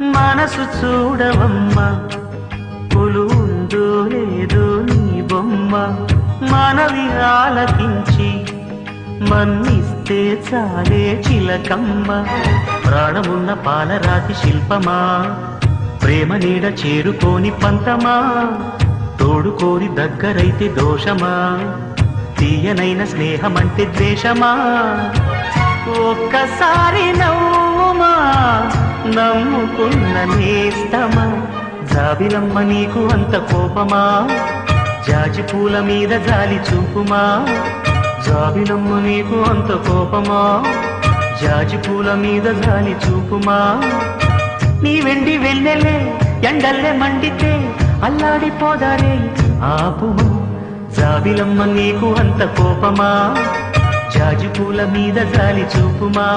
మనసు చూడవమ్మా కొలువుందో లేదో నీ బొమ్మ మనవి ఆలకించి మన్నిస్తే చాలే చిలకమ్మ ప్రాణమున్న పాలరాతి శిల్పమా ప్రేమ నీడ చేరుకోని పంతమా తోడుకోరి దగ్గరైతే దోషమా తీయనైన స్నేహమంటే ద్వేషమా ఒక్కసారి నవ్వుమా నమ్ముకున్న నేస్తమా జాబిలమ్మ నీకు అంత కోపమా జాజి పూల మీద జాలి చూపుమా జాబిలమ్మ నీకు అంత కోపమా జాజి పూల మీద జాలి చూపుమా నీ వెండి వెన్నెలే ఎండల్లే మండితే అల్లాడిపోదారే ఆపుమా జాబిలమ్మ నీకు అంత కోపమా జాజి పూల మీద జాలి చూపుమా